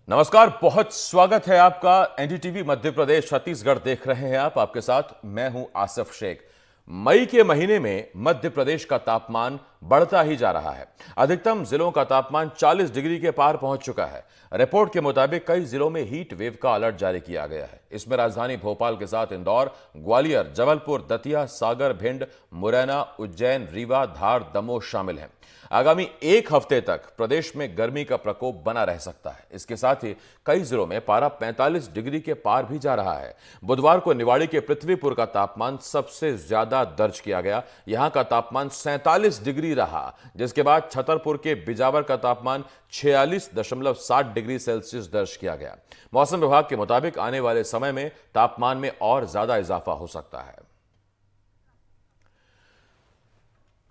नमस्कार, बहुत स्वागत है आपका। एनडीटीवी मध्य प्रदेश छत्तीसगढ़ देख रहे हैं आप। आपके साथ मैं हूं आसिफ शेख। मई के महीने में मध्य प्रदेश का तापमान बढ़ता ही जा रहा है। अधिकतम जिलों का तापमान 40 डिग्री के पार पहुंच चुका है। रिपोर्ट के मुताबिक कई जिलों में हीट वेव का अलर्ट जारी किया गया है। इसमें राजधानी भोपाल के साथ इंदौर, ग्वालियर, जबलपुर, दतिया, सागर, भिंड, मुरैना, उज्जैन, रीवा, धार, दमोह शामिल हैं। आगामी एक हफ्ते तक प्रदेश में गर्मी का प्रकोप बना रह सकता है। इसके साथ ही कई जिलों में पारा 45 डिग्री के पार भी जा रहा है। बुधवार को निवाड़ी के पृथ्वीपुर का तापमान सबसे ज्यादा दर्ज किया गया। यहां का तापमान 47 डिग्री रहा, जिसके बाद छतरपुर के बिजावर का तापमान 46.7 डिग्री सेल्सियस दर्ज किया गया। मौसम विभाग के मुताबिक आने वाले समय में तापमान में और ज्यादा इजाफा हो सकता है।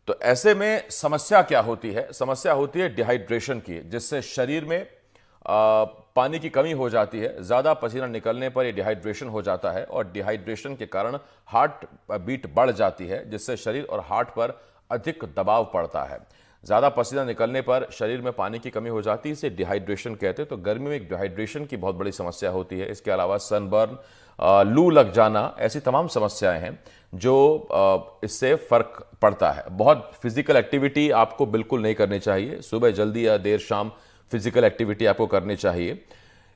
तो ऐसे में समस्या क्या होती है? समस्या होती है डिहाइड्रेशन की, जिससे शरीर में पानी की कमी हो जाती है। ज्यादा पसीना निकलने पर यह डिहाइड्रेशन हो जाता है और डिहाइड्रेशन के कारण हार्ट बीट बढ़ जाती है, जिससे शरीर और हार्ट पर अधिक दबाव पड़ता है। ज़्यादा पसीना निकलने पर शरीर में पानी की कमी हो जाती है, इसे डिहाइड्रेशन कहते हैं। तो गर्मी में डिहाइड्रेशन की बहुत बड़ी समस्या होती है। इसके अलावा सनबर्न, लू लग जाना, ऐसी तमाम समस्याएं हैं जो इससे फर्क पड़ता है। बहुत फिजिकल एक्टिविटी आपको बिल्कुल नहीं करनी चाहिए। सुबह जल्दी या देर शाम फिजिकल एक्टिविटी आपको करनी चाहिए।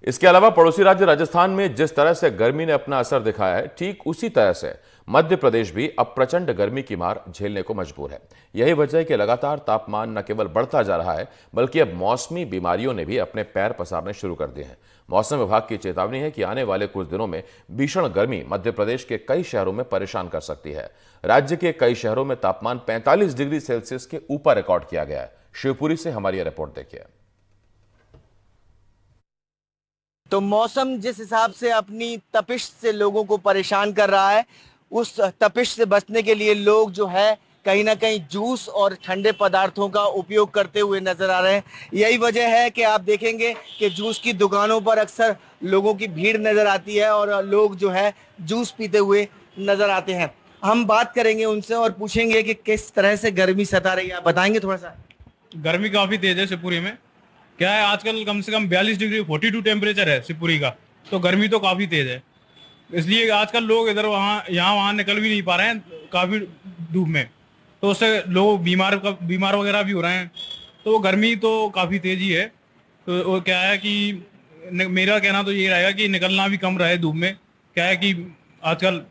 इसके अलावा पड़ोसी राज्य राजस्थान में जिस तरह से गर्मी ने अपना असर दिखाया है, ठीक उसी तरह से मध्य प्रदेश भी अब प्रचंड गर्मी की मार झेलने को मजबूर है। यही वजह है कि लगातार तापमान न केवल बढ़ता जा रहा है, बल्कि अब मौसमी बीमारियों ने भी अपने पैर पसारने शुरू कर दिए हैं। मौसम विभाग की चेतावनी है कि आने वाले कुछ दिनों में भीषण गर्मी मध्य प्रदेश के कई शहरों में परेशान कर सकती है। राज्य के कई शहरों में तापमान 45 डिग्री सेल्सियस के ऊपर रिकॉर्ड किया गया है। शिवपुरी से हमारी रिपोर्ट देखिए। तो मौसम जिस हिसाब से अपनी तपिश से लोगों को परेशान कर रहा है, उस तपिश से बचने के लिए लोग जो है कहीं ना कहीं जूस और ठंडे पदार्थों का उपयोग करते हुए नजर आ रहे हैं। यही वजह है कि आप देखेंगे कि जूस की दुकानों पर अक्सर लोगों की भीड़ नजर आती है और लोग जो है जूस पीते हुए नजर आते हैं। हम बात करेंगे उनसे और पूछेंगे कि किस तरह से गर्मी सता रही है। आप बताएंगे थोड़ा सा? गर्मी काफी तेज है शिवपुरी में। क्या है, आजकल कम से कम 42 डिग्री 42 टेम्परेचर है शिवपुरी का। तो गर्मी तो काफी तेज है, इसलिए आजकल लोग इधर वहाँ निकल भी नहीं पा रहे हैं काफी धूप में। तो उससे लोग बीमार वगैरह भी हो रहे हैं। तो वो गर्मी तो काफी तेज ही है। तो वो क्या है कि मेरा कहना तो ये रहेगा कि निकलना भी कम रहे धूप में। क्या है कि आजकल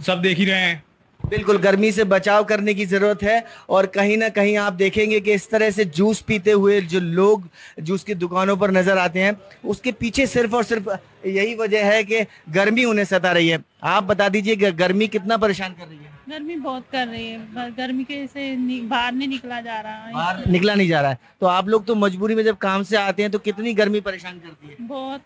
सब देख ही रहे हैं। बिल्कुल, गर्मी से बचाव करने की जरूरत है। और कहीं ना कहीं आप देखेंगे कि इस तरह से जूस पीते हुए जो लोग जूस की दुकानों पर नजर आते हैं, उसके पीछे सिर्फ और सिर्फ यही वजह है कि गर्मी उन्हें सता रही है। आप बता दीजिए गर्मी कितना परेशान कर रही है? गर्मी बहुत कर रही है। गर्मी के से बाहर नहीं निकला जा रहा है। बाहर निकला नहीं जा रहा है। तो आप लोग तो मजबूरी में जब काम से आते हैं तो कितनी गर्मी परेशान करती है? बहुत,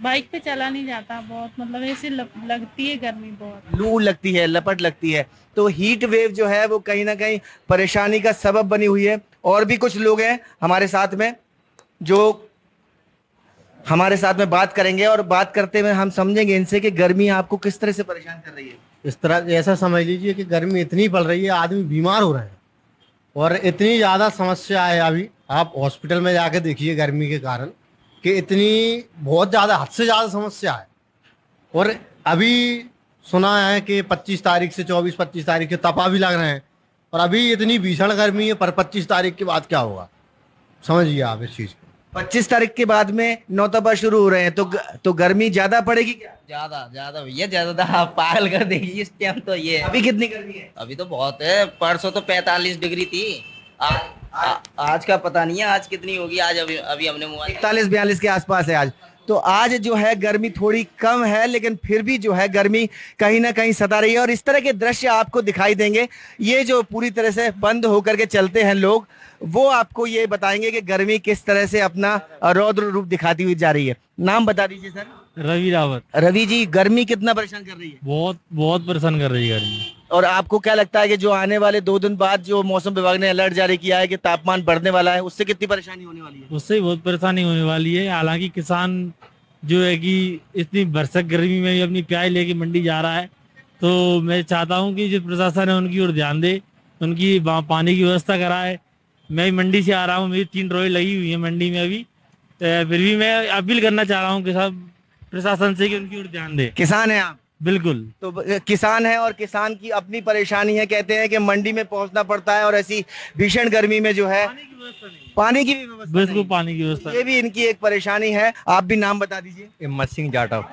बाइक पे चला नहीं जाता। बहुत मतलब ऐसे लगती है गर्मी, बहुत लू लगती है, लपट लगती है। तो हीट वेव जो है वो कहीं ना कहीं परेशानी का सबब बनी हुई है। और भी कुछ लोग हैं हमारे साथ में जो हमारे साथ में बात करेंगे, और बात करते हुए हम समझेंगे इनसे कि गर्मी आपको किस तरह से परेशान कर रही है। इस तरह ऐसा समझ लीजिए कि गर्मी इतनी पड़ रही है, आदमी बीमार हो रहे हैं और इतनी ज़्यादा समस्या है। अभी आप हॉस्पिटल में जाके देखिए गर्मी के कारण कि इतनी बहुत ज़्यादा, हद से ज़्यादा समस्या है। और अभी सुना है कि 25 तारीख से 24-25 तारीख के तपा भी लग रहे हैं। और अभी इतनी भीषण गर्मी है, पर 25 तारीख के बाद क्या होगा समझिए आप इस चीज़ को। 25 तारीख के बाद में नौतपा शुरू हो रहे हैं, तो गर्मी ज्यादा पड़ेगी क्या? ज्यादा ज्यादा भैया, ज्यादा। आप पागल कर देगी इस टाइम तो ये। अभी कितनी गर्मी है? अभी तो बहुत है। परसों तो 45 डिग्री थी। आज का पता नहीं है आज कितनी होगी। आज अभी हमने 41-42 के आसपास है आज। तो आज जो है गर्मी थोड़ी कम है, लेकिन फिर भी जो है गर्मी कहीं ना कहीं सता रही है। और इस तरह के दृश्य आपको दिखाई देंगे। ये जो पूरी तरह से बंद होकर के चलते हैं लोग, वो आपको ये बताएंगे कि गर्मी किस तरह से अपना रौद्र रूप दिखाती हुई जा रही है। नाम बता दीजिए सर। रवि रावत। रवि जी, गर्मी कितना परेशान कर रही है? बहुत बहुत परेशान कर रही है गर्मी। और आपको क्या लगता है कि जो आने वाले 2 दिन बाद जो मौसम विभाग ने अलर्ट जारी किया है कि तापमान बढ़ने वाला है, उससे कितनी परेशानी होने वाली है? उससे बहुत परेशानी होने वाली है। हालांकि किसान जो है कि इतनी भरसक गर्मी में भी अपनी प्याज लेके मंडी जा रहा है। तो मैं चाहता हूं कि जो प्रशासन है उनकी ओर ध्यान दे, उनकी पानी की व्यवस्था कराए। मैं मंडी से आ रहा हूँ, मेरी 3 ट्रॉली लगी हुई है मंडी में अभी। फिर भी मैं अपील करना चाह रहा हूँ कि सब प्रशासन से कि उनकी ओर ध्यान दे। किसान हैं आप? बिल्कुल। तो किसान है और किसान की अपनी परेशानी है, कहते हैं कि मंडी में पहुंचना पड़ता है और ऐसी भीषण गर्मी में जो है पानी की भी व्यवस्था बिल्कुल नहीं। पानी की व्यवस्था। ये भी इनकी एक परेशानी है। आप भी नाम बता दीजिए। हिम्मत सिंह जाटव।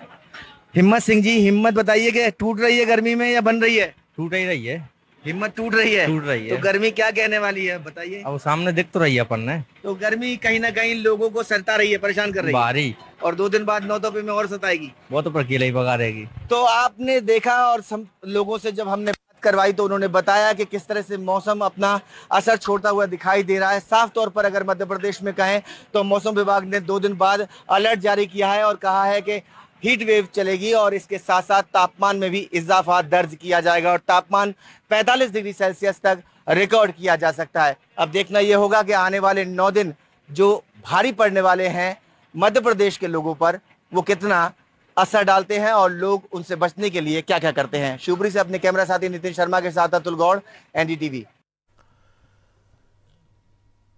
हिम्मत सिंह जी, हिम्मत बताइए कि टूट रही है गर्मी में या बन रही है? टूट ही रही है। हिम्मत टूट रही है? टूट रही है। तो गर्मी क्या कहने वाली है बताइए। अब सामने दिख तो रही है अपन ने। तो गर्मी कहीं ना कहीं लोगों को सता रही है, परेशान कर रही है, बारी और 2 दिन बाद नौतपे में और सताएगी। वो तो पर ही भगा रहेगी। तो आपने देखा और लोगों से जब हमने बात करवाई तो उन्होंने बताया कि किस तरह से मौसम अपना असर छोड़ता हुआ दिखाई दे रहा है। साफ तौर पर अगर मध्य प्रदेश में कहें तो मौसम विभाग ने 2 दिन बाद अलर्ट जारी किया है और कहा है कि हीट वेव चलेगी और इसके साथ साथ तापमान में भी इजाफा दर्ज किया जाएगा और तापमान 45 डिग्री सेल्सियस तक रिकॉर्ड किया जा सकता है। अब देखना यह होगा कि आने वाले 9 दिन जो भारी पड़ने वाले हैं मध्य प्रदेश के लोगों पर, वो कितना असर डालते हैं और लोग उनसे बचने के लिए क्या क्या करते हैं। शिवपुरी से अपने कैमरा साथी नितिन शर्मा के साथ अतुल गौड़, एनडीटीवी।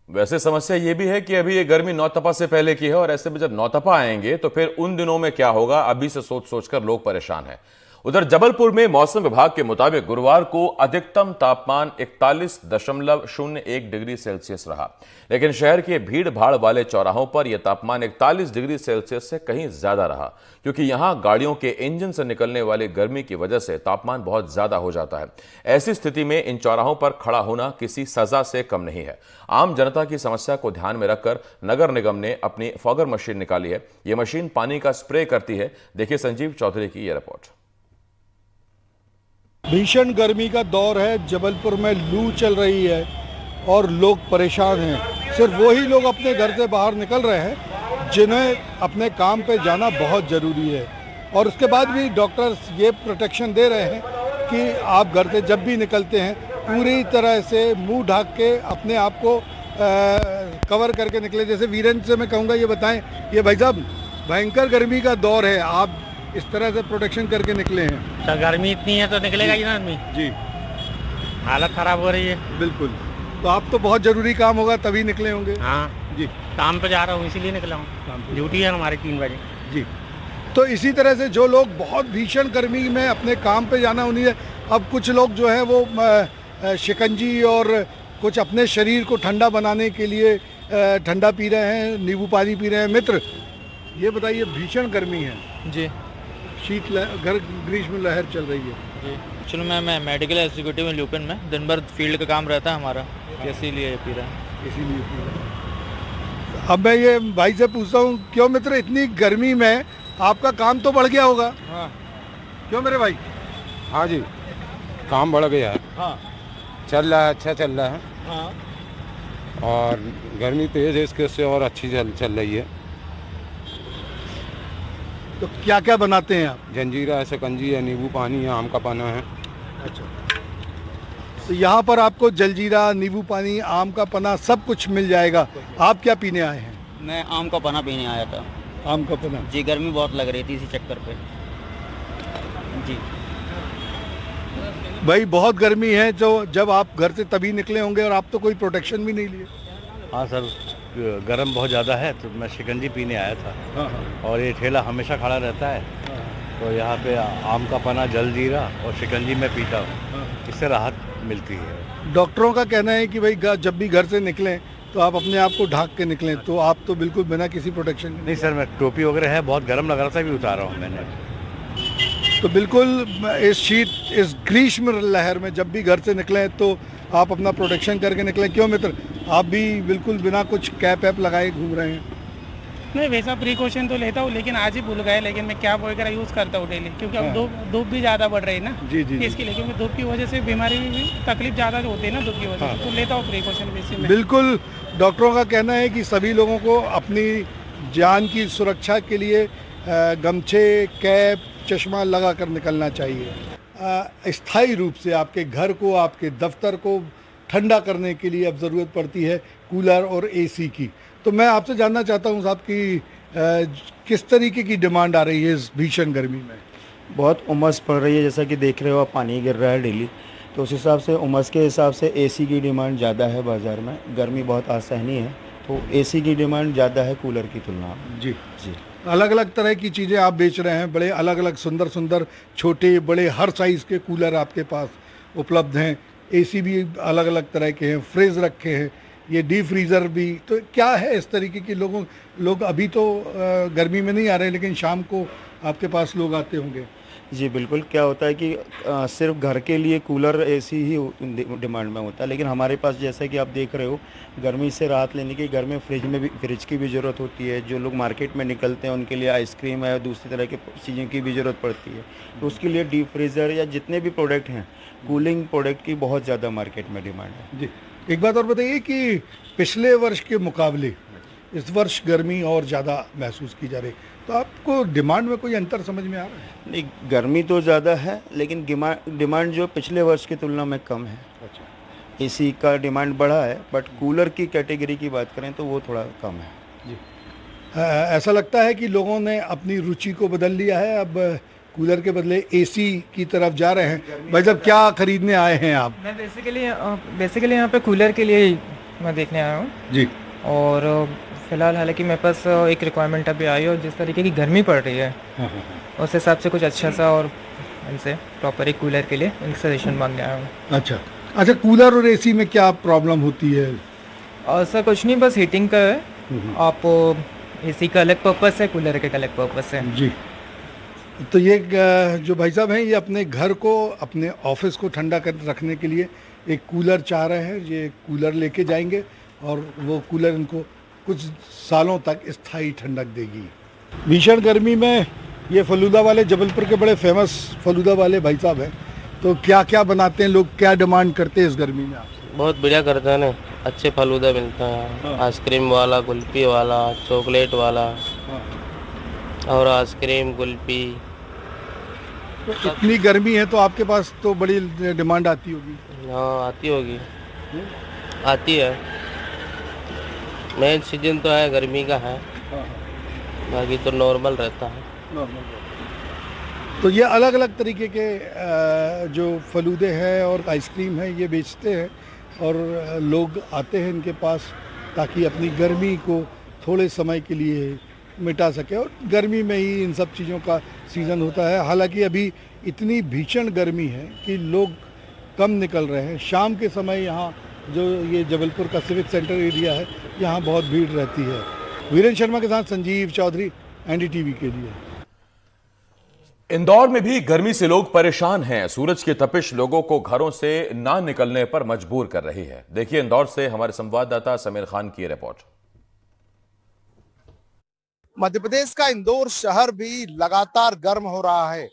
वैसे समस्या ये भी है कि अभी ये गर्मी नौतपा से पहले की है और ऐसे में जब नौतपा आएंगे तो फिर उन दिनों में क्या होगा, अभी से सोच सोचकर लोग परेशान हैं। उधर जबलपुर में मौसम विभाग के मुताबिक गुरुवार को अधिकतम तापमान 41.01 डिग्री सेल्सियस रहा, लेकिन शहर के भीड़ भाड़ वाले चौराहों पर यह तापमान 41 डिग्री सेल्सियस से कहीं ज्यादा रहा, क्योंकि यहां गाड़ियों के इंजन से निकलने वाली गर्मी की वजह से तापमान बहुत ज्यादा हो जाता है। ऐसी स्थिति में इन चौराहों पर खड़ा होना किसी सजा से कम नहीं है। आम जनता की समस्या को ध्यान में रखकर नगर निगम ने अपनी फॉगर मशीन निकाली है। यह मशीन पानी का स्प्रे करती है। देखिए संजीव चौधरी की यह रिपोर्ट। भीषण गर्मी का दौर है, जबलपुर में लू चल रही है और लोग परेशान हैं। सिर्फ वही लोग अपने घर से बाहर निकल रहे हैं जिन्हें अपने काम पे जाना बहुत ज़रूरी है, और उसके बाद भी डॉक्टर्स ये प्रोटेक्शन दे रहे हैं कि आप घर से जब भी निकलते हैं पूरी तरह से मुंह ढक के अपने आप को कवर करके निकले। जैसे वीरेंद्र से मैं कहूँगा ये बताएं, ये भाई साहब भयंकर गर्मी का दौर है, आप इस तरह से प्रोटेक्शन करके निकले हैं। तो गर्मी इतनी है तो निकलेगा ही ना आदमी। जी, हालत खराब हो रही है। बिल्कुल। तो आप तो बहुत ज़रूरी काम होगा तभी निकले होंगे। हाँ जी, काम पे जा रहा हूँ इसीलिए निकला हूँ, ड्यूटी है हमारी 3 बजे। जी। तो इसी तरह से जो लोग बहुत भीषण गर्मी में अपने काम पे जाना उन्हीं है। अब कुछ लोग जो है वो शिकंजी और कुछ अपने शरीर को ठंडा बनाने के लिए ठंडा पी रहे हैं, नींबू पानी पी रहे हैं। मित्र, ये बताइए, भीषण गर्मी है जी, शीत ग्रीष्म लहर चल रही है जी। एक्चुअली मैं मेडिकल एग्जीक्यूटिव में ल्यूपिन में दिन भर फील्ड का काम रहता है हमारा, इसीलिए ये पी रहा है। इसीलिए पी रहे हैं। अब मैं ये भाई से पूछता हूँ, क्यों मित्र इतनी गर्मी में आपका काम तो बढ़ गया होगा? हाँ। क्यों मेरे भाई? हाँ जी, काम बढ़ गया है। हाँ। चल रहा है, अच्छा चल रहा है। हाँ। और गर्मी तेज है, इसके से और अच्छी चल रही है। तो क्या क्या बनाते हैं आप? जंजीरा है, शिकंजी है, नींबू पानी है, आम का पन्ना है। अच्छा, तो यहाँ पर आपको जलजीरा, नींबू पानी, आम का पन्ना सब कुछ मिल जाएगा। आप क्या पीने आए हैं? मैं आम का पना पीने आया था। आम का पन्ना? जी, गर्मी बहुत लग रही थी इसी चक्कर पे। जी भाई बहुत गर्मी है, जो जब आप घर से तभी निकले होंगे और आप तो कोई प्रोटेक्शन भी नहीं लिए। हाँ सर, गर्म बहुत ज़्यादा है तो मैं शिकंजी पीने आया था। हाँ हाँ। और ये ठेला हमेशा खड़ा रहता है, तो यहाँ पे आम का पना, जलजीरा और शिकंजी मैं पीता हूँ, इससे राहत मिलती है। डॉक्टरों का कहना है कि भाई जब भी घर से निकलें तो आप अपने आप को ढक के निकलें, तो आप तो बिल्कुल बिना किसी प्रोटेक्शन के। नहीं सर, मैं टोपी वगैरह है, बहुत गर्म लग रहा था, भी उतारा हूँ मैंने। तो बिल्कुल इस शीत, इस ग्रीष्म लहर में जब भी घर से निकलें तो आप अपना प्रोटेक्शन करके निकलें। क्यों मित्र, आप भी बिल्कुल बिना कुछ कैप वैप लगाए घूम रहे हैं? नहीं, वैसा प्रिकॉशन तो लेता हूँ, लेकिन आज ही भूल गए। लेकिन मैं कैप वगैरह यूज़ करता हूँ डेली, क्योंकि अब धूप भी ज़्यादा बढ़ रही है ना। जी जी, इसके लिए, क्योंकि धूप की वजह से बीमारी भी तकलीफ ज़्यादा होती है ना धूप की वजह से, तो लेता हूँ प्रिकॉशन बेसिस में। बिल्कुल, डॉक्टरों का कहना है कि सभी लोगों को अपनी जान की सुरक्षा के लिए गमछे, कैप, चश्मा लगा कर निकलना चाहिए। स्थायी रूप से आपके घर को, आपके दफ्तर को ठंडा करने के लिए अब ज़रूरत पड़ती है कूलर और एसी की। तो मैं आपसे जानना चाहता हूँ साहब कि किस तरीके की डिमांड आ रही है इस भीषण गर्मी में? बहुत उमस पड़ रही है, जैसा कि देख रहे हो आप, पानी गिर रहा है डेली, तो उस हिसाब से उमस के हिसाब से एसी की डिमांड ज़्यादा है बाज़ार में। गर्मी बहुत असहनीय है, तो एसी की डिमांड ज़्यादा है कूलर की तुलना में। जी जी। अलग अलग तरह की चीज़ें आप बेच रहे हैं, बड़े अलग अलग सुंदर सुंदर छोटे बड़े हर साइज़ के कूलर आपके पास उपलब्ध हैं। एसी भी अलग अलग तरह के हैं, फ्रिज रखे हैं, ये डीप फ्रीज़र भी। तो क्या है इस तरीके के लोग अभी तो गर्मी में नहीं आ रहे, लेकिन शाम को आपके पास लोग आते होंगे। जी बिल्कुल। क्या होता है कि सिर्फ घर के लिए कूलर एसी ही डिमांड में होता है, लेकिन हमारे पास जैसा कि आप देख रहे हो गर्मी से राहत लेने के घर में फ्रिज की भी ज़रूरत होती है। जो लोग मार्केट में निकलते हैं उनके लिए आइसक्रीम है, दूसरी तरह की चीज़ों की भी ज़रूरत पड़ती है, तो उसके लिए डीप फ्रीज़र या जितने भी प्रोडक्ट हैं कूलिंग प्रोडक्ट की बहुत ज़्यादा मार्केट में डिमांड है। जी। एक बात और बताइए कि पिछले वर्ष के मुकाबले इस वर्ष गर्मी और ज़्यादा महसूस की जा रही, तो आपको डिमांड में कोई अंतर समझ में आ रहा है? नहीं, गर्मी तो ज़्यादा है, लेकिन डिमांड जो पिछले वर्ष की तुलना में कम है। अच्छा। एसी का डिमांड बढ़ा है, बट कूलर की कैटेगरी की बात करें तो वो थोड़ा कम है। जी। ऐसा लगता है कि लोगों ने अपनी रुचि को बदल लिया है, अब कूलर के बदले एसी की तरफ जा रहे हैं। भाई साहब, क्या खरीदने आए हैं आप? मैं बेसिकली यहाँ पे कूलर के लिए ही मैं देखने आया हूँ जी। और फिलहाल हालांकि मेरे पास एक रिक्वायरमेंट अभी आई और जिस तरीके की गर्मी पड़ रही है उस हिसाब से कुछ अच्छा सा और इनसे प्रॉपर एक कूलर के लिए इनका सजेशन मांगने आया हूँ। अच्छा, कूलर और एसी में क्या प्रॉब्लम होती है? सर कुछ नहीं, बस हीटिंग का है। आप एसी का अलग पर्पस है, कूलर का अलग पर्पस है। जी। तो ये जो भाई साहब हैं ये अपने घर को, अपने ऑफिस को ठंडा कर रखने के लिए एक कूलर चाह रहे हैं। ये कूलर लेके जाएंगे और वो कूलर इनको कुछ सालों तक स्थायी ठंडक देगी। भीषण गर्मी में ये फलूदा वाले, जबलपुर के बड़े फेमस फलूदा वाले भाई साहब हैं, तो क्या क्या बनाते हैं लोग, क्या डिमांड करते हैं इस गर्मी में आपसे? बहुत बढ़िया करते हैं ना, अच्छे फलूदा मिलते हैं। आइसक्रीम वाला, कुल्फी वाला, चॉकलेट वाला और आइसक्रीम कुल्फी। तो इतनी गर्मी है तो आपके पास तो बड़ी डिमांड आती होगी। हाँ आती होगी, आती है। मेन सीजन तो है गर्मी का है, बाकी तो नॉर्मल रहता है। तो ये अलग अलग तरीके के जो फलूदे हैं और आइसक्रीम है ये बेचते हैं और लोग आते हैं इनके पास ताकि अपनी गर्मी को थोड़े समय के लिए मिटा सके। और गर्मी में ही इन सब चीज़ों का सीज़न होता है। हालांकि अभी इतनी भीषण गर्मी है कि लोग कम निकल रहे हैं। शाम के समय यहाँ जो ये जबलपुर का सिविक सेंटर एरिया है यहाँ बहुत भीड़ रहती है। वीरेंद्र शर्मा के साथ संजीव चौधरी, एनडीटीवी के लिए। इंदौर में भी गर्मी से लोग परेशान हैं। सूरज की तपिश लोगों को घरों से ना निकलने पर मजबूर कर रही है। देखिए इंदौर से हमारे संवाददाता समीर खान की रिपोर्ट। मध्य प्रदेश का इंदौर शहर भी लगातार गर्म हो रहा है।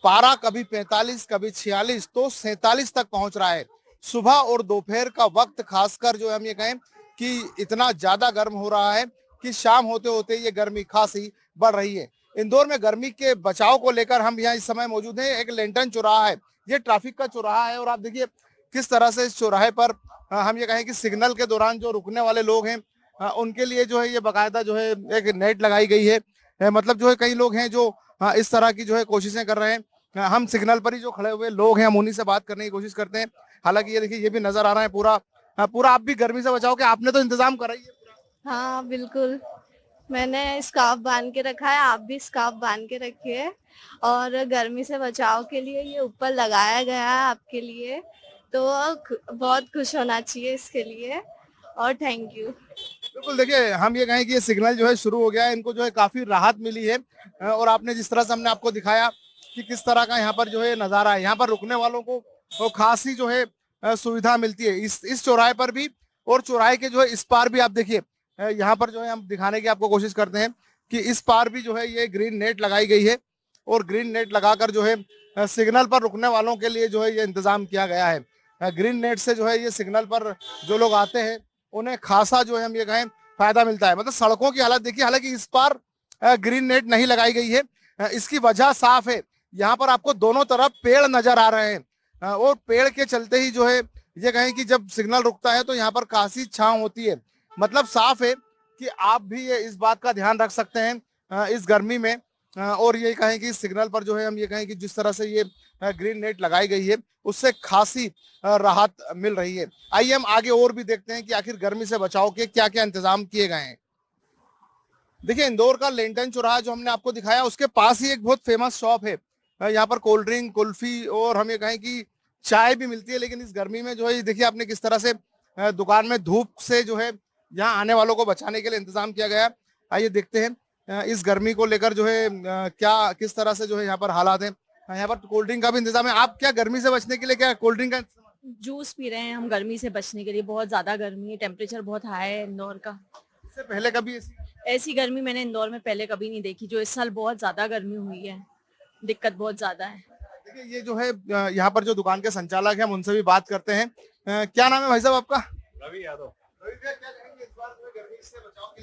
पारा कभी 45, कभी 46 तो 47 तक पहुंच रहा है। सुबह और दोपहर का वक्त खासकर जो हम ये कहें कि इतना ज्यादा गर्म हो रहा है कि शाम होते होते ये गर्मी खासी बढ़ रही है। इंदौर में गर्मी के बचाव को लेकर हम यहाँ इस समय मौजूद हैं। एक लेंटन चौराहा है, ये ट्रैफिक का चौराहा है और आप देखिए किस तरह से इस चौराहे पर हम ये कहें कि सिग्नल के दौरान जो रुकने वाले लोग हैं उनके लिए जो है ये बाकायदा जो है एक नेट लगाई गई है। मतलब जो है कई लोग हैं जो इस तरह की जो है कोशिशें कर रहे हैं। हम सिग्नल पर ही जो खड़े हुए लोग हैं हम उन्हीं से बात करने की कोशिश करते हैं। हालांकि ये देखिए ये भी नजर आ रहा है पूरा आप भी गर्मी से बचाओ के आपने तो इंतजाम करा ही है। हाँ बिल्कुल, मैंने स्कार्फ बांध के रखा है, आप भी स्कार्फ बांध के रखिए। और गर्मी से बचाव के लिए ये ऊपर लगाया गया है आपके लिए, तो बहुत खुश होना चाहिए इसके लिए और थैंक यू। बिल्कुल, देखिए हम ये कहें कि ये सिग्नल जो है शुरू हो गया है, इनको जो है काफी राहत मिली है। और आपने जिस तरह से हमने आपको दिखाया कि किस तरह का यहाँ पर जो है नजारा है, यहाँ पर रुकने वालों को तो खासी जो है सुविधा मिलती है इस चौराहे पर भी। और चौराहे के जो है इस पार भी आप देखिए यहाँ पर जो है हम दिखाने की आपको कोशिश करते हैं कि इस पार भी जो है ये ग्रीन नेट लगाई गई है और ग्रीन नेट लगाकर जो है सिग्नल पर रुकने वालों के लिए जो है ये इंतजाम किया गया है। ग्रीन नेट से जो है ये सिग्नल पर जो लोग आते हैं उन्हें खासा जो है हम ये कहें फायदा मिलता है। मतलब सड़कों की हालत देखिए, हालांकि इस पार ग्रीन नेट नहीं लगाई गई है, इसकी वजह साफ है। यहाँ पर आपको दोनों तरफ पेड़ नजर आ रहे हैं और पेड़ के चलते ही जो है ये कहें कि जब सिग्नल रुकता है तो यहाँ पर काफी छांव होती है। मतलब साफ है कि आप भी ये इस बात का ध्यान रख सकते हैं इस गर्मी में। और ये कहें कि सिग्नल पर जो है हम ये कहें कि जिस तरह से ये ग्रीन नेट लगाई गई है उससे खासी राहत मिल रही है। आइए हम आगे और भी देखते हैं कि आखिर गर्मी से बचाव के क्या क्या इंतजाम किए गए हैं। देखिए इंदौर का लेंटन चौराहा जो हमने आपको दिखाया उसके पास ही एक बहुत फेमस शॉप है। यहाँ पर कोल्ड ड्रिंक, कुल्फी और हम ये कहें कि चाय भी मिलती है। लेकिन इस गर्मी में जो है देखिए आपने किस तरह से दुकान में धूप से जो है यहाँ आने वालों को बचाने के लिए इंतजाम किया गया है। आइए देखते हैं इस गर्मी को लेकर जो है क्या किस तरह से जो है यहाँ पर हालात हैं। यहाँ पर कोल्ड ड्रिंक का भी इंतजाम है। आप क्या गर्मी से बचने के लिए क्या कोल्ड ड्रिंक का जूस पी रहे हैं हम गर्मी से बचने के लिए। बहुत ज्यादा गर्मी है, टेम्परेचर बहुत हाई है इंदौर का। इससे पहले कभी ऐसी गर्मी मैंने इंदौर में पहले कभी नहीं देखी। जो इस साल बहुत ज्यादा गर्मी हुई है, दिक्कत बहुत ज्यादा है। देखिए ये जो है यहाँ पर जो दुकान के संचालक हैं हम उनसे भी बात करते हैं। क्या नाम है भाई साहब आपका? रवि यादव।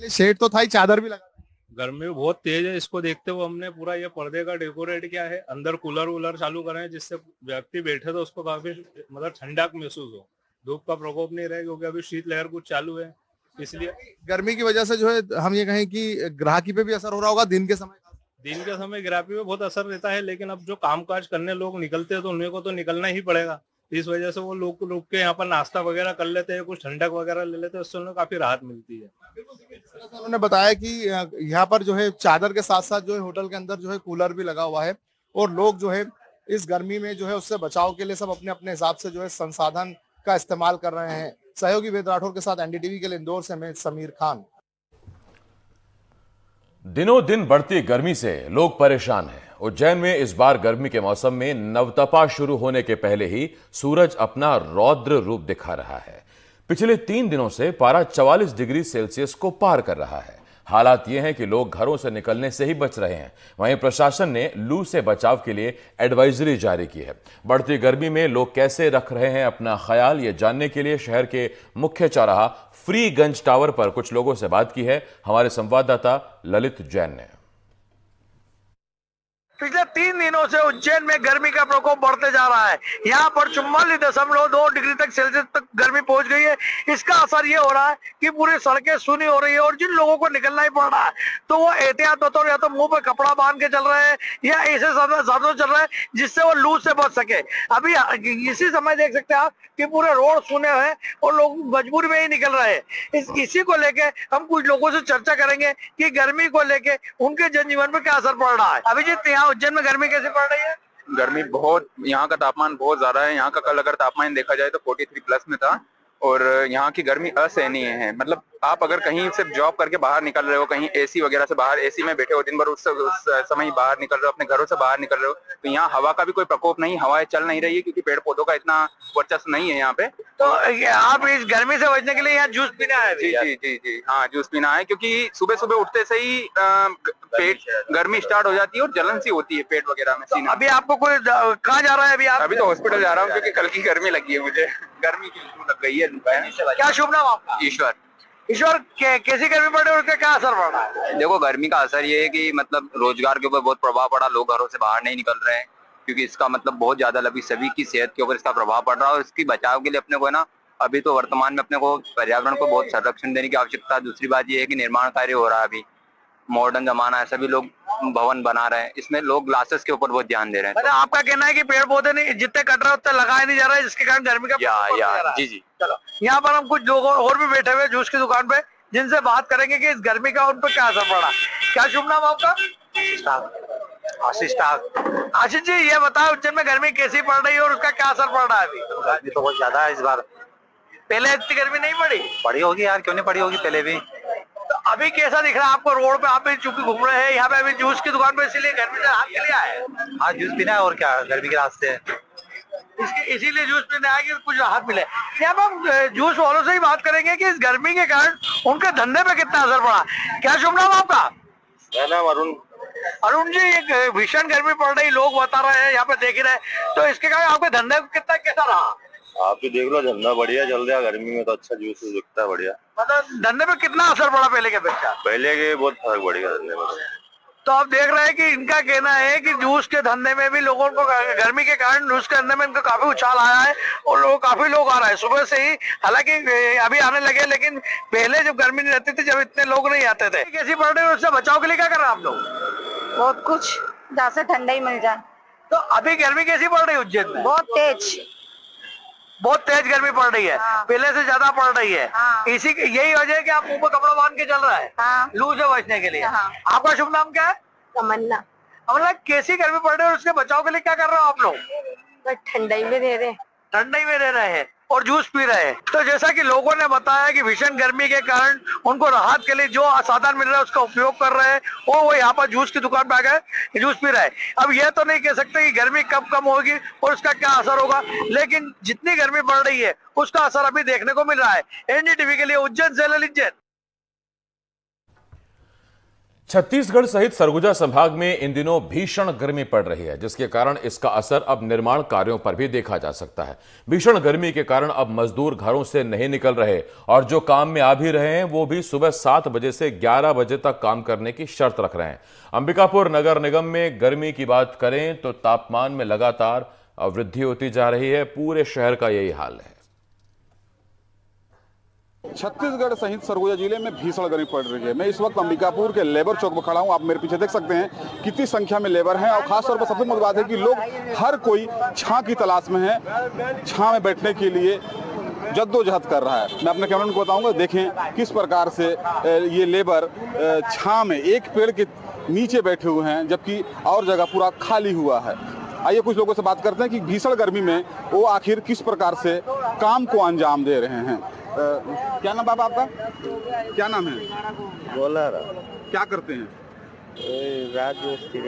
शेड तो था ही, चादर भी लगा। गर्मी बहुत तेज है, इसको देखते हुए हमने पूरा ये पर्दे का डेकोरेट किया है। अंदर कूलर वूलर चालू करे हैं जिससे व्यक्ति बैठे तो उसको काफी मतलब ठंडक महसूस हो, धूप का प्रकोप नहीं रहे, क्योंकि अभी शीत लहर कुछ चालू है। इसलिए गर्मी की वजह से जो है हम ये कहें कि ग्राहकी पे भी असर हो रहा होगा। दिन के समय ग्राहकी पे बहुत असर रहता है, लेकिन अब जो कामकाज करने लोग निकलते हैं तो उन्हें को तो निकलना ही पड़ेगा। इस वजह से वो लोग रुक के यहाँ पर नाश्ता वगैरह कर लेते हैं, कुछ ठंडक वगैरह ले लेते हैं, उससे उन्हें काफी राहत मिलती है। उन्होंने बताया कि यहाँ पर जो है चादर के साथ साथ जो है होटल के अंदर जो है कूलर भी लगा हुआ है और लोग जो है इस गर्मी में जो है उससे बचाव के लिए सब अपने अपने हिसाब से जो है संसाधन का इस्तेमाल कर रहे हैं। सहयोगी वेद राठौर के साथ एनडीटीवी के लिए इंदौर से मैं समीर खान। दिनों दिन बढ़ती गर्मी से लोग परेशान हैं। उज्जैन में इस बार गर्मी के मौसम में नवतपा शुरू होने के पहले ही सूरज अपना रौद्र रूप दिखा रहा है। पिछले 3 दिनों से पारा 44 डिग्री सेल्सियस को पार कर रहा है। हालात ये हैं कि लोग घरों से निकलने से ही बच रहे हैं। वहीं प्रशासन ने लू से बचाव के लिए एडवाइजरी जारी की है। बढ़ती गर्मी में लोग कैसे रख रहे हैं अपना ख्याल, ये जानने के लिए शहर के मुख्य चौराहा फ्रीगंज टावर पर कुछ लोगों से बात की है हमारे संवाददाता ललित जैन ने। पिछले 3 दिनों से उज्जैन में गर्मी का प्रकोप बढ़ते जा रहा है। यहाँ पर 44.2 डिग्री तक सेल्सियस तक गर्मी पहुंच गई है। इसका असर ये हो रहा है कि पूरी सड़कें सूनी हो रही है और जिन लोगों को निकलना ही पड़ रहा है तो वो एहतियात बतौर या तो मुंह पे कपड़ा बांध के चल रहे हैं या ऐसे साधनों चल रहे हैं जिससे वो लू से बच सके। अभी इसी समय देख सकते हैं आप कि पूरे रोड सूने हुए हैं और लोग मजबूरी में ही निकल रहे हैं। इसी को लेके हम कुछ लोगों से चर्चा करेंगे कि गर्मी को लेके उनके जनजीवन पर क्या असर पड़ रहा है। अभिजीत, यहाँ उज्जैन में गर्मी कैसे पड़ रही है? गर्मी बहुत, यहाँ का तापमान बहुत ज्यादा है। यहाँ का कल अगर तापमान देखा जाए तो 43 प्लस में था और यहाँ की गर्मी असहनीय है। मतलब आप अगर कहीं से जॉब करके बाहर निकल रहे हो, कहीं एसी वगैरह से बाहर एसी में बैठे हो दिन भर, उस समय बाहर निकल रहे हो, अपने घरों से बाहर निकल रहे हो, तो यहाँ हवा का भी कोई प्रकोप नहीं, हवाएं चल नहीं रही है क्योंकि पेड़ पौधों का इतना वर्चस्व नहीं है यहाँ पे। तो आप इस गर्मी से बचने के लिए यहाँ जूस पीना है? जी हाँ, जूस पीना है क्योंकि सुबह सुबह उठते से ही पेट गर्मी स्टार्ट हो जाती है और जलन सी होती है पेट वगैरह में, सीना। अभी आपको कोई कहाँ जा रहा है? अभी तो हॉस्पिटल जा रहा हूँ क्योंकि कल की गर्मी लगी है मुझे, गर्मी की लग गई है। क्या शुभ नाम आपका? ईश्वर। ईश्वर, कैसी गर्मी पड़ रही है और उसका क्या असर पड़ रहा है? देखो, गर्मी का असर ये है कि मतलब रोजगार के ऊपर बहुत प्रभाव पड़ा, लोग घरों से बाहर नहीं निकल रहे हैं क्योंकि इसका मतलब बहुत ज्यादा लगी सभी की सेहत के ऊपर इसका प्रभाव पड़ रहा है और इसकी बचाव के लिए अपने को है ना, अभी तो वर्तमान में अपने को पर्यावरण को बहुत संरक्षण देने की आवश्यकता है। दूसरी बात ये है कि निर्माण कार्य हो रहा है, अभी मॉडर्न जमाना है, सभी लोग भवन बना रहे हैं, इसमें लोग ग्लासेस के ऊपर बहुत ध्यान दे रहे हैं। मतलब आपका कहना है कि पेड़ पौधे नहीं जितने कट रहे उतने लगाए नहीं जा रहे, जिसके कारण गर्मी का जी। चलो, यहाँ पर हम कुछ लोग और भी बैठे हुए जूस की दुकान पे, जिनसे बात करेंगे कि इस गर्मी का उन पर क्या असर पड़ा। क्या शुभ नाम आपका? आशीष जी, ये बताओ उज्जैन में गर्मी कैसी पड़ रही है और उसका क्या असर पड़ रहा है? अभी गर्मी तो बहुत ज्यादा है इस बार। पहले इतनी गर्मी नहीं पड़ी? पड़ी होगी यार, क्यों नहीं पड़ी होगी, पहले भी। तो अभी कैसा दिख रहा है आपको? रोड पे आप भी चुपके घूम रहे हैं, यहाँ पे अभी जूस की दुकान पे, इसीलिए गर्मी से राहत के लिए आए? हाँ, जूस पीना है और क्या, गर्मी के रास्ते इसीलिए जूस पीने आए कि कुछ राहत मिले। यहाँ पर हम जूस वालों से ही बात करेंगे कि इस गर्मी के कारण उनके धंधे पे कितना असर पड़ा। क्या शुभ नाम आपका? मेरा नाम अरुण। अरुण जी, एक भीषण गर्मी पड़ रही, लोग बता रहे हैं, यहाँ पे देख ही रहे, तो इसके कारण आपके धंधे कितना कैसा रहा? आप भी देख लो, धंधा बढ़िया चल रहा है, गर्मी में तो अच्छा जूस दिखता है, बढ़िया। मतलब धंधे पे कितना असर पड़ा पहले के अपेक्षा? पहले के बहुत फर्क बढ़ गया धंधे में। तो आप देख रहे हैं कि इनका कहना है कि जूस के धंधे में भी लोगों को गर्मी के कारण जूस के धंधे में इनका काफी उछाल आया है और काफी लोग आ रहे हैं सुबह से ही। हालांकि अभी आने लगे, लेकिन पहले जब गर्मी नहीं रहती थी, जब इतने लोग नहीं आते थे। कैसी पड़ रही है, उससे बचाव के लिए क्या कर रहे हैं आप लोग? बहुत कुछ, जहाँ से ठंडा ही मिल जाए। तो अभी गर्मी कैसी पड़ रही है उज्जैन में? बहुत तेज गर्मी पड़ रही है। पहले से ज्यादा पड़ रही है। इसी यही वजह है कि आप मुंह पे कपड़ा बांध के चल रहा है लू से बचने के लिए। आपका शुभ नाम क्या है? तमन्ना। मतलब कैसी गर्मी पड़ रही है और उसके बचाव के लिए क्या कर रहे हो आप लोग? ठंडाई में रह रहे, ठंडाई में रह रहे हैं और जूस पी रहे हैं। तो जैसा कि लोगों ने बताया कि भीषण गर्मी के कारण उनको राहत के लिए जो साधन मिल रहा है उसका उपयोग कर रहे हैं और वो यहाँ पर जूस की दुकान पे आ गए जूस पी रहे हैं। अब यह तो नहीं कह सकते कि गर्मी कब कम होगी और उसका क्या असर होगा, लेकिन जितनी गर्मी बढ़ रही है उसका असर अभी देखने को मिल रहा है। एनडीटीवी के लिए उज्जैन से ललित जैन। छत्तीसगढ़ सहित सरगुजा संभाग में इन दिनों भीषण गर्मी पड़ रही है, जिसके कारण इसका असर अब निर्माण कार्यों पर भी देखा जा सकता है। भीषण गर्मी के कारण अब मजदूर घरों से नहीं निकल रहे और जो काम में आ भी रहे हैं वो भी सुबह 7 बजे से 11 बजे तक काम करने की शर्त रख रहे हैं। अंबिकापुर नगर निगम में गर्मी की बात करें तो तापमान में लगातार वृद्धि होती जा रही है। पूरे शहर का यही हाल है। छत्तीसगढ़ सहित सरगुजा जिले में भीषण गर्मी पड़ रही है। मैं इस वक्त अंबिकापुर के लेबर चौक में खड़ा हूं। आप मेरे पीछे देख सकते हैं कितनी संख्या में लेबर हैं और खासतौर पर सबसे मुख्य बात है कि लोग हर कोई छां की तलाश में है, छां में बैठने के लिए जद्दोजहद कर रहा है। मैं अपने कैमरामैन को बताऊंगा, देखें किस प्रकार से ये लेबर छां में एक पेड़ के नीचे बैठे हुए हैं, जबकि और जगह पूरा खाली हुआ है। आइए कुछ लोगों से बात करते हैं कि भीषण गर्मी में वो आखिर किस प्रकार से काम को अंजाम दे रहे हैं। क्या नाम बाबा आपका? क्या नाम है? बोला क्या करते हैं? राजमिस्त्री।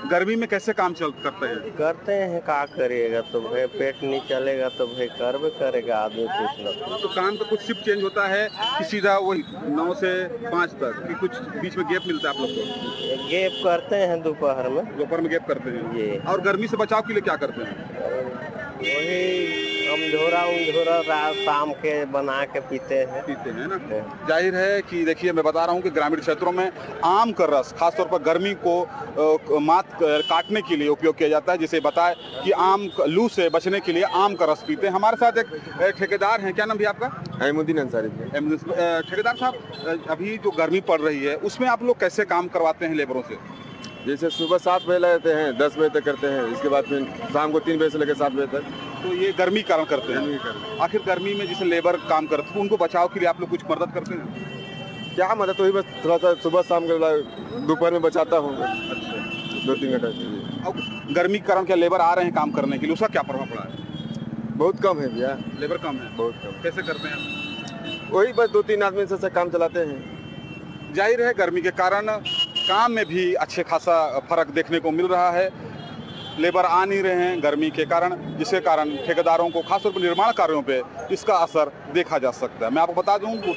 गर्मी में कैसे काम करते हैं? करते हैं, क्या करिएगा, तो भाई पेट नहीं चलेगा तो भाई कर्म करेगा आदमी कुछ ना। तो काम का कुछ शिफ्ट चेंज होता है कि सीधा वही 9 से 5 तक, कि कुछ बीच में गैप मिलता है आप लोग को? गैप करते हैं दोपहर में। दोपहर में गैप करते हैं ये। और गर्मी से बचाव के लिए क्या करते हैं? वही अमझोरा शाम के बना के पीते हैं ना। जाहिर है कि देखिए, मैं बता रहा हूँ कि ग्रामीण क्षेत्रों में आम का रस खासतौर पर गर्मी को मात काटने के लिए उपयोग किया जाता है। जिसे बताए कि आम लू से बचने के लिए आम का रस पीते हैं। हमारे साथ एक ठेकेदार हैं। क्या नाम भी आपका? अहमुद्दीन अंसारी। ठेकेदार साहब, अभी जो गर्मी पड़ रही है उसमें आप लोग कैसे काम करवाते हैं लेबरों से? जैसे सुबह 7 बजे लगाते हैं, 10 बजे तक करते हैं, इसके बाद फिर शाम को 3 बजे से लेकर 7 बजे तक। तो ये गर्मी कारण करते हैं। आखिर गर्मी में जैसे लेबर काम करते हैं उनको बचाव के लिए आप लोग कुछ मदद करते हैं? क्या मदद, तो ही बस थोड़ा सा सुबह शाम के दोपहर में बचाता हूँ। अच्छा, 2-3 घंटा। अब गर्मी के कारण क्या लेबर आ रहे हैं काम करने के लिए, उसका क्या प्रभाव पड़ा है? बहुत कम है भैया, लेबर कम है। बहुत कम। कैसे करते हैं? वही बस 2-3 आदमी से काम चलाते हैं। जाहिर है गर्मी के कारण काम में भी अच्छे खासा फर्क देखने को मिल रहा है। लेबर आ नहीं रहे हैं गर्मी के कारण, जिसके कारण ठेकेदारों को खासतौर पर निर्माण कार्यों पे इसका असर देखा जा सकता है। मैं आपको बता दूं कि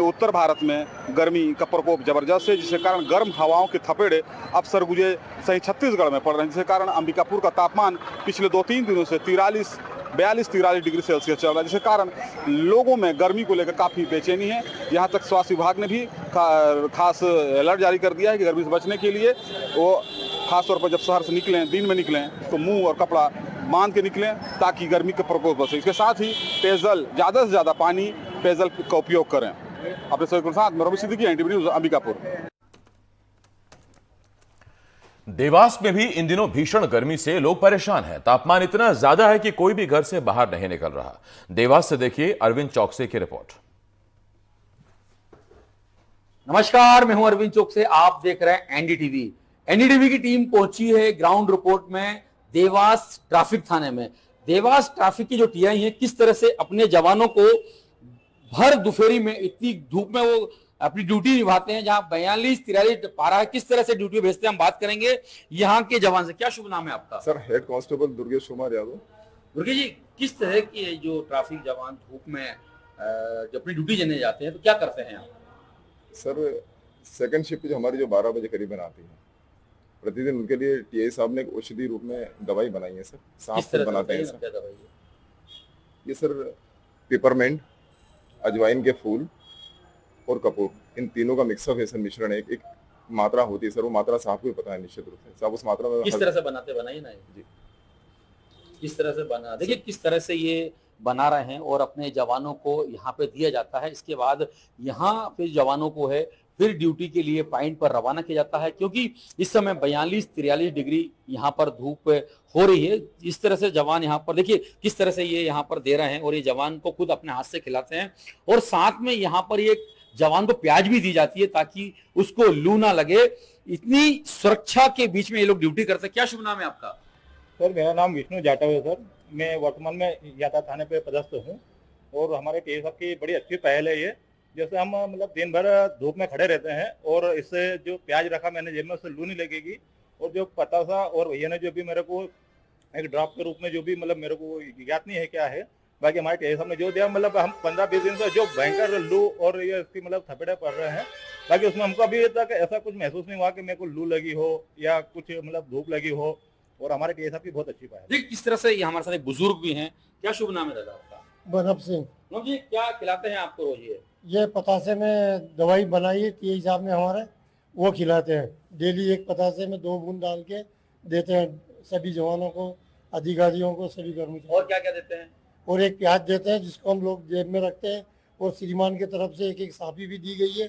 उत्तर भारत में गर्मी का प्रकोप जबरदस्त है, जिसके कारण गर्म हवाओं के थपेड़े अब सरगुजे सहित छत्तीसगढ़ में पड़ रहे हैं, जिसके कारण अंबिकापुर का तापमान पिछले 2-3 दिनों से 42-43 डिग्री सेल्सियस चल रहा है, जिसके कारण लोगों में गर्मी को लेकर काफ़ी बेचैनी है। यहाँ तक स्वास्थ्य विभाग ने भी खास अलर्ट जारी कर दिया है कि गर्मी से बचने के लिए वो खासतौर पर जब शहर से निकलें, दिन में निकलें तो मुंह और कपड़ा बांध के निकलें ताकि गर्मी का प्रकोप बचे। इसके साथ ही पेयजल, ज़्यादा से ज़्यादा पानी पेयजल का उपयोग करें। अपने सभी के साथ मैं रवि सिद्दीकी, एनडीटीवी न्यूज़, अंबिकापुर। देवास में भी इन दिनों भीषण गर्मी से लोग परेशान हैं। तापमान इतना ज्यादा है कि कोई भी घर से बाहर नहीं निकल रहा। देवास से देखिए अरविंद चौकसे की रिपोर्ट। नमस्कार, मैं हूं अरविंद चौकसे, आप देख रहे हैं एनडीटीवी। एनडीटीवी की टीम पहुंची है ग्राउंड रिपोर्ट में देवास ट्रैफिक थाने में। देवास ट्रैफिक की जो टीआई है किस तरह से अपने जवानों को भर दोपहरी में इतनी धूप में वो अपनी ड्यूटी निभाते हैं, जहां 42-43 पारा है, किस तरह से ड्यूटी भेजते हैं हम बात करेंगे यहाँ के जवान से। क्या शुभ नाम है आपका? Sir, head constable Durgesh Kumar Yadav. Durgesh ji, किस तरह की जो ट्रैफिक जवान धूप में जब अपनी ड्यूटी देने जाते हैं तो क्या करते हैं आप? सर, सेकंड शिफ्ट जो हमारी 12 बजे करीबन आती है, प्रतिदिन उनके लिए टीआई साहब ने एक औषधि रूप में दवाई बनाई है सर। सांप बनाते हैं सर। ये सर पेपरमेंट, अजवाइन के फूल और कपूर, इन तीनों का मिक्सअप है सर, मिश्रण है। एक मात्रा होती है सर, वो मात्रा साहब को पता है निश्चित रूप से। साहब उस मात्रा में किस तरह से बनाइए ना जी, किस तरह से बना, देखिए किस तरह से ये बना रहे हैं और अपने जवानों को यहाँ पे दिया जाता है। इसके बाद यहाँ पे जवानों को है फिर ड्यूटी के लिए पॉइंट पर रवाना किया जाता है, क्योंकि इस समय 42-43 डिग्री यहाँ पर धूप हो रही है। इस तरह से जवान यहाँ पर देखिए किस तरह से ये यहाँ पर दे रहे हैं, और ये जवान को खुद अपने हाथ से खिलाते हैं, और साथ में यहाँ पर ये जवान को प्याज भी दी जाती है ताकि उसको लू ना लगे। इतनी सुरक्षा के बीच में ये लोग ड्यूटी करते हैं। क्या शुभ नाम है आपका? सर मेरा नाम विष्णु जाटव है सर। मैं वर्तमान में यातायात थाने पे पदस्थ हूँ, और हमारे टीए साहब की बड़ी अच्छी पहल है ये। जैसे हम मतलब दिन भर धूप में खड़े रहते हैं, और इससे जो प्याज रखा मैंने जेब में, उससे लू नहीं लगेगी। और जो पतासा और भैया ने जो भी मेरे को एक ड्रॉप के रूप में जो भी मतलब मेरे को ज्ञात नहीं है क्या है, बाकी हमारे टीए साहब ने जो दिया, मतलब हम 15-20 दिन से जो भयंकर लू और ये इसकी मतलब थपेड़े पड़ रहे हैं, बाकी उसमें हमको अभी तक ऐसा कुछ महसूस नहीं हुआ कि मेरे को लू लगी हो या कुछ मतलब धूप लगी हो। और हमारे टीए साहब की बहुत अच्छी पहल है। देखिए किस तरह से ये हमारे साथ एक बुजुर्ग भी हैं। क्या शुभ नाम है दादा आपका? बनब सिंह। नब जी, क्या खिलाते हैं आपको रोज ये पतासे में दवाई बनाई है टीए साहब ने हमारे, वो खिलाते हैं। डेली एक पतासे में 2 बूंद डाल के देते हैं सभी जवानों को, अधिकारियों को, सभी कर्मचारियों। और क्या क्या देते हैं? और एक प्याज देते हैं जिसको हम लोग जेब में रखते हैं, और श्रीमान की तरफ से एक साफी भी दी गई है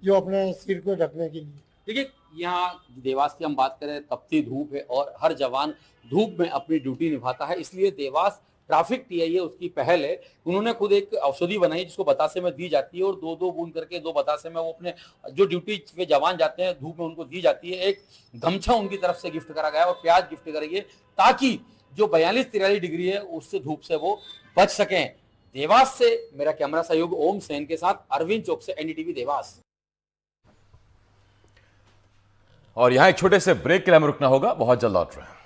जो अपने सिर को ढकने के लिए। देखिए यहाँ देवास की हम बात करें, तपती धूप है और हर जवान धूप में अपनी ड्यूटी निभाता है, इसलिए देवास ट्रैफिक टीआई उसकी पहल है। उन्होंने खुद एक औषधि बनाई जिसको बतासे में दी जाती है, और 2-2 बूंद करके 2 बतासे में वो अपने जो ड्यूटी पे जवान जाते हैं धूप में उनको दी जाती है। एक गमछा उनकी तरफ से गिफ्ट करा गया और प्याज गिफ्ट करेंगे, ताकि जो 42-43 डिग्री है उससे धूप से वो बच सकें। देवास से मेरा कैमरा सहयोग ओम सेन के साथ अरविंद चौक से, एनडीटीवी देवास। और यहां एक छोटे से ब्रेक के लिए हमें रुकना होगा, बहुत जल्द लौट रहे हैं।